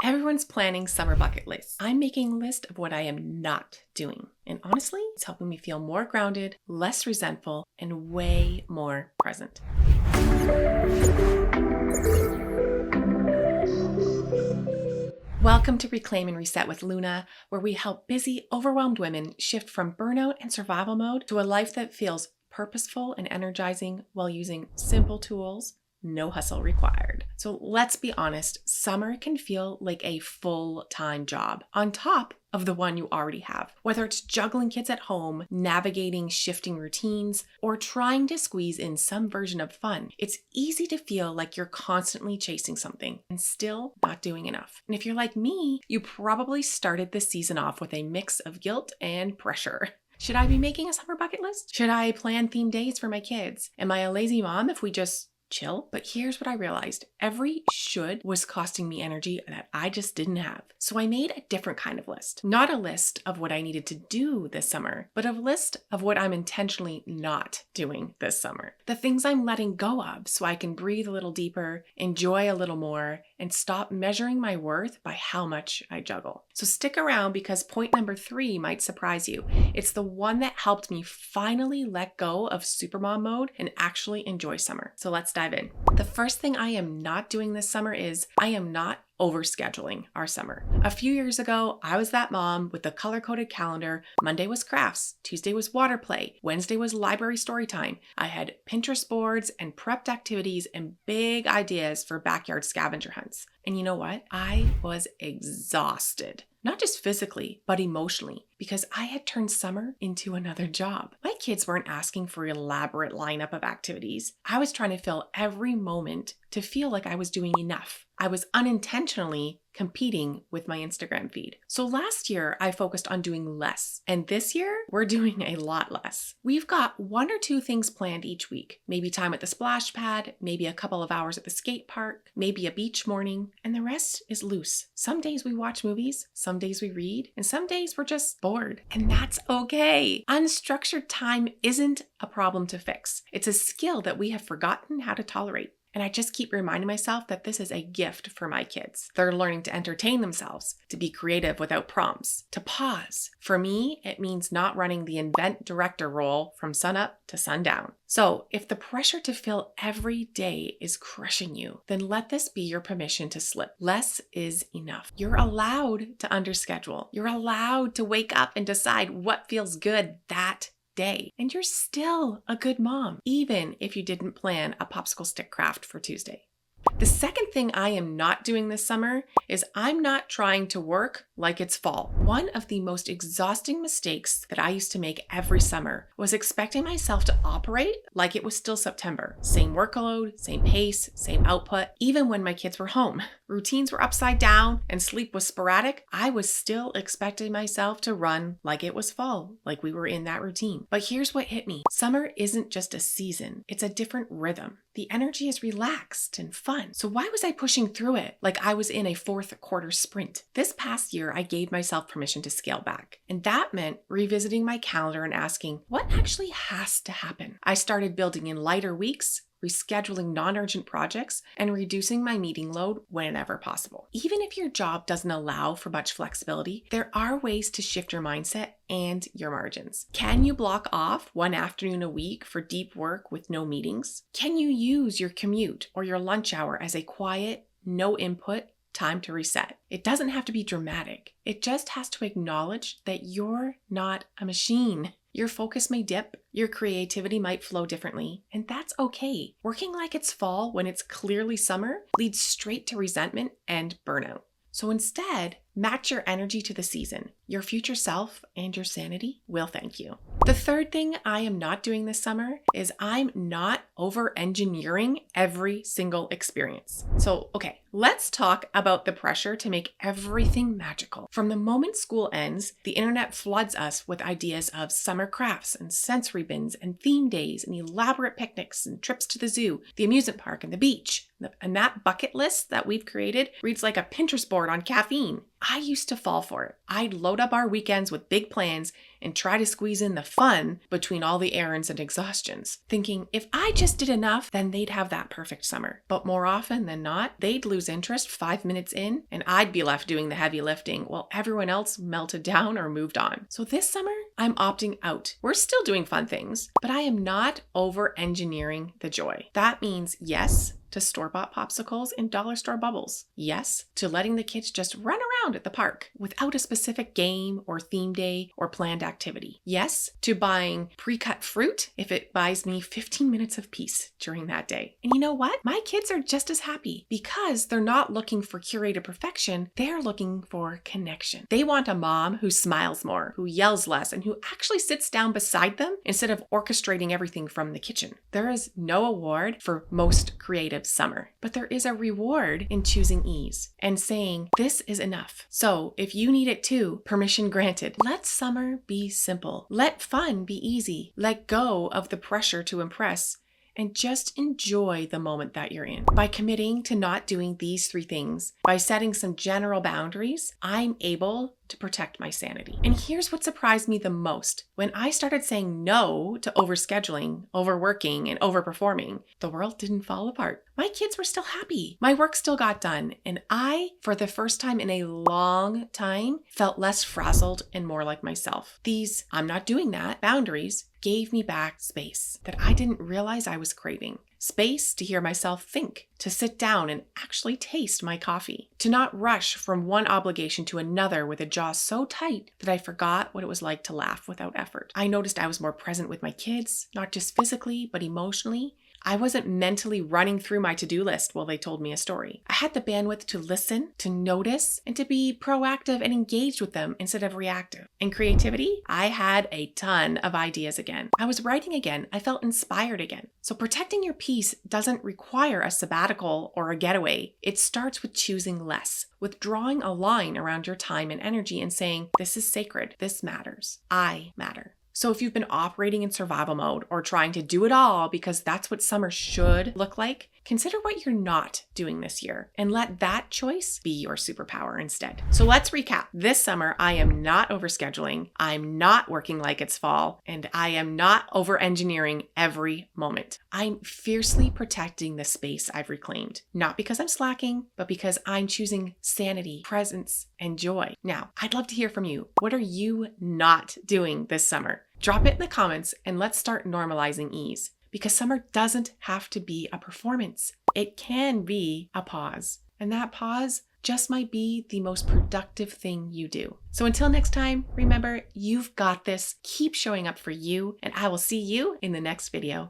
Everyone's planning summer bucket lists. I'm making a list of what I am not doing. And honestly, it's helping me feel more grounded, less resentful, and way more present. Welcome to Reclaim and Reset with Luna, where we help busy, overwhelmed women shift from burnout and survival mode to a life that feels purposeful and energizing while using simple tools. No hustle required. So let's be honest, summer can feel like a full-time job on top of the one you already have. Whether it's juggling kids at home, navigating shifting routines, or trying to squeeze in some version of fun, it's easy to feel like you're constantly chasing something and still not doing enough. And if you're like me, you probably started this season off with a mix of guilt and pressure. Should I be making a summer bucket list? Should I plan themed days for my kids? Am I a lazy mom if we just chill? But here's what I realized. Every should was costing me energy that I just didn't have. So I made a different kind of list. Not a list of what I needed to do this summer, but a list of what I'm intentionally not doing this summer. The things I'm letting go of so I can breathe a little deeper, enjoy a little more, and stop measuring my worth by how much I juggle. So stick around because point number 3 might surprise you. It's the one that helped me finally let go of supermom mode and actually enjoy summer. So let's dive in. The first thing I am not doing this summer is I am not overscheduling our summer. A few years ago, I was that mom with the color-coded calendar. Monday was crafts, Tuesday was water play, Wednesday was library story time. I had Pinterest boards and prepped activities and big ideas for backyard scavenger hunts. And you know what? I was exhausted. Not just physically, but emotionally, because I had turned summer into another job. My kids weren't asking for an elaborate lineup of activities. I was trying to fill every moment to feel like I was doing enough. I was unintentionally competing with my Instagram feed. So last year, I focused on doing less. And this year, we're doing a lot less. We've got 1 or 2 things planned each week. Maybe time at the splash pad, maybe a couple of hours at the skate park, maybe a beach morning, and the rest is loose. Some days we watch movies, some days we read, and some days we're just bored. And that's okay. Unstructured time isn't a problem to fix. It's a skill that we have forgotten how to tolerate. And I just keep reminding myself that this is a gift for my kids. They're learning to entertain themselves, to be creative without prompts, to pause. For me, it means not running the invent director role from sunup to sundown. So if the pressure to fill every day is crushing you, then let this be your permission to slip. Less is enough. You're allowed to underschedule. You're allowed to wake up and decide what feels good that day. And you're still a good mom, even if you didn't plan a popsicle stick craft for Tuesday. The second thing I am not doing this summer is I'm not trying to work like it's fall. One of the most exhausting mistakes that I used to make every summer was expecting myself to operate like it was still September. Same workload, same pace, same output. Even when my kids were home, routines were upside down and sleep was sporadic, I was still expecting myself to run like it was fall, like we were in that routine. But here's what hit me. Summer isn't just a season, it's a different rhythm. The energy is relaxed and fun. So why was I pushing through it like I was in a 4th quarter sprint? This past year, I gave myself permission to scale back. And that meant revisiting my calendar and asking, what actually has to happen? I started building in lighter weeks, rescheduling non-urgent projects, and reducing my meeting load whenever possible. Even if your job doesn't allow for much flexibility, there are ways to shift your mindset and your margins. Can you block off one afternoon a week for deep work with no meetings? Can you use your commute or your lunch hour as a quiet, no input time to reset? It doesn't have to be dramatic. It just has to acknowledge that you're not a machine. Your focus may dip, your creativity might flow differently, and that's okay. Working like it's fall when it's clearly summer leads straight to resentment and burnout. So instead, match your energy to the season. Your future self and your sanity will thank you. The third thing I am not doing this summer is I'm not over-engineering every single experience. So, okay, let's talk about the pressure to make everything magical. From the moment school ends, the internet floods us with ideas of summer crafts and sensory bins and theme days and elaborate picnics and trips to the zoo, the amusement park, and the beach. And that bucket list that we've created reads like a Pinterest board on caffeine. I used to fall for it. I'd load up our weekends with big plans and try to squeeze in the fun between all the errands and exhaustions, thinking if I just did enough, then they'd have that perfect summer. But more often than not, they'd lose interest 5 minutes in, and I'd be left doing the heavy lifting while everyone else melted down or moved on. So this summer, I'm opting out. We're still doing fun things, but I am not over-engineering the joy. That means yes to store-bought popsicles and dollar store bubbles. Yes to letting the kids just run around at the park without a specific game or theme day or planned activity. Yes to buying pre-cut fruit if it buys me 15 minutes of peace during that day. And you know what? My kids are just as happy because they're not looking for curated perfection. They're looking for connection. They want a mom who smiles more, who yells less, and who actually sits down beside them instead of orchestrating everything from the kitchen. There is no award for most creative summer, but there is a reward in choosing ease and saying this is enough. So if you need it too, permission granted. Let summer be simple. Let fun be easy. Let go of the pressure to impress and just enjoy the moment that you're in. By committing to not doing these 3 things, by setting some general boundaries, I'm able to protect my sanity. And here's what surprised me the most. When I started saying no to overscheduling, overworking, and overperforming, the world didn't fall apart. My kids were still happy. My work still got done. And I, for the first time in a long time, felt less frazzled and more like myself. These I'm not doing that boundaries gave me back space that I didn't realize I was craving. Space to hear myself think, to sit down and actually taste my coffee, to not rush from one obligation to another with a jaw so tight that I forgot what it was like to laugh without effort. I noticed I was more present with my kids, not just physically, but emotionally. I wasn't mentally running through my to-do list while they told me a story. I had the bandwidth to listen, to notice, and to be proactive and engaged with them instead of reactive. In creativity, I had a ton of ideas again. I was writing again. I felt inspired again. So protecting your peace doesn't require a sabbatical or a getaway. It starts with choosing less, with drawing a line around your time and energy and saying, this is sacred. This matters. I matter. So if you've been operating in survival mode or trying to do it all because that's what summer should look like, consider what you're not doing this year and let that choice be your superpower instead. So let's recap. This summer, I am not overscheduling, I'm not working like it's fall, and I am not over-engineering every moment. I'm fiercely protecting the space I've reclaimed, not because I'm slacking, but because I'm choosing sanity, presence, and joy. Now, I'd love to hear from you. What are you not doing this summer? Drop it in the comments and let's start normalizing ease. Because summer doesn't have to be a performance. It can be a pause. And that pause just might be the most productive thing you do. So until next time, remember, you've got this. Keep showing up for you, and I will see you in the next video.